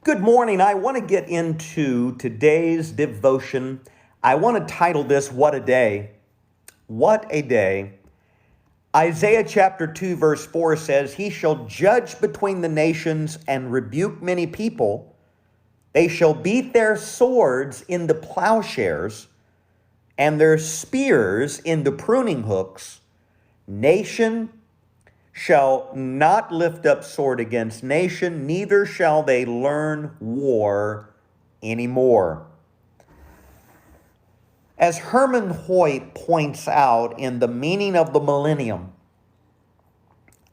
Good morning. I want to get into today's devotion. I want to title this, What a Day. What a Day. Isaiah chapter 2, verse 4 says, He shall judge between the nations and rebuke many people. They shall beat their swords into plowshares and their spears into pruning hooks. Nation shall not lift up sword against nation, neither shall they learn war anymore. As Herman Hoyt points out in The Meaning of the Millennium,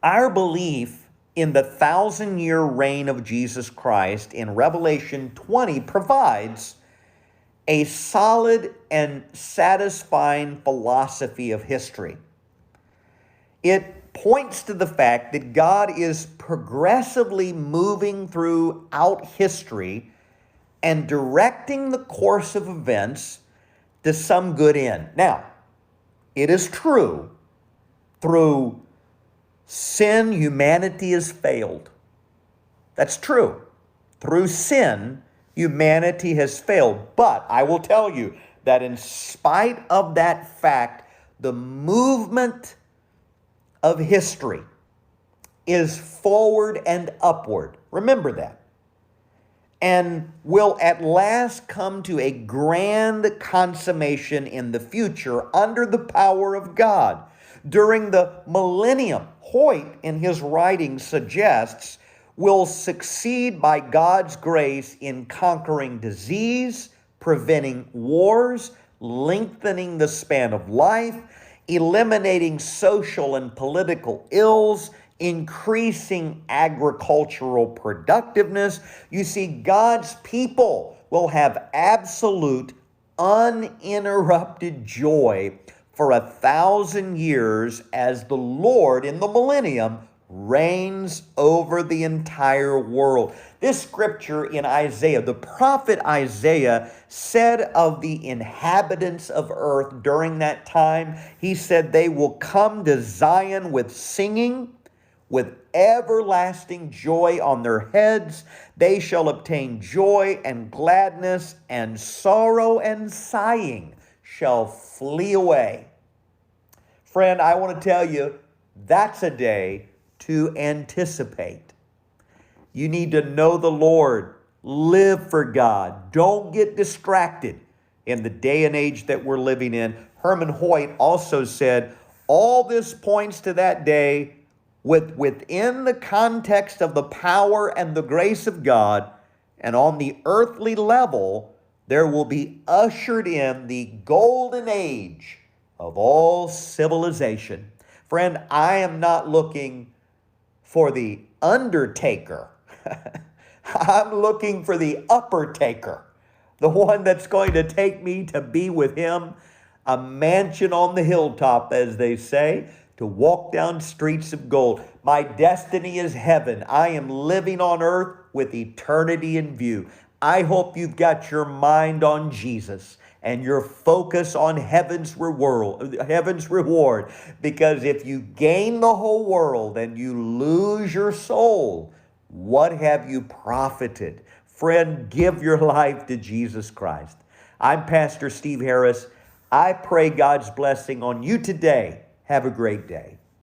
our belief in the 1,000-year reign of Jesus Christ in Revelation 20 provides a solid and satisfying philosophy of history. It points to the fact that God is progressively moving throughout history and directing the course of events to some good end. Now, it is true, through sin, humanity has failed. That's true. Through sin, humanity has failed. But I will tell you that in spite of that fact, the movement of history is forward and upward. Remember that. And will at last come to a grand consummation in the future under the power of God. During the millennium, Hoyt in his writings suggests, will succeed by God's grace in conquering disease, preventing wars, lengthening the span of life, eliminating social and political ills, increasing agricultural productiveness. You see, God's people will have absolute, uninterrupted joy for 1,000 years as the Lord in the millennium reigns over the entire world. This scripture in Isaiah, the prophet Isaiah said of the inhabitants of earth during that time, he said they will come to Zion with singing, with everlasting joy on their heads. They shall obtain joy and gladness, and sorrow and sighing shall flee away. Friend, I want to tell you, that's a day to anticipate. You need to know the Lord. Live for God. Don't get distracted in the day and age that we're living in. Herman Hoyt also said, all this points to that day within the context of the power and the grace of God, and on the earthly level, there will be ushered in the golden age of all civilization. Friend, I am not looking for the undertaker. I'm looking for the upper taker, the one that's going to take me to be with him, a mansion on the hilltop, as they say, to walk down streets of gold. My destiny is heaven. I am living on earth with eternity in view. I hope you've got your mind on Jesus and your focus on heaven's reward. Because if you gain the whole world and you lose your soul, what have you profited? Friend, give your life to Jesus Christ. I'm Pastor Steve Harris. I pray God's blessing on you today. Have a great day.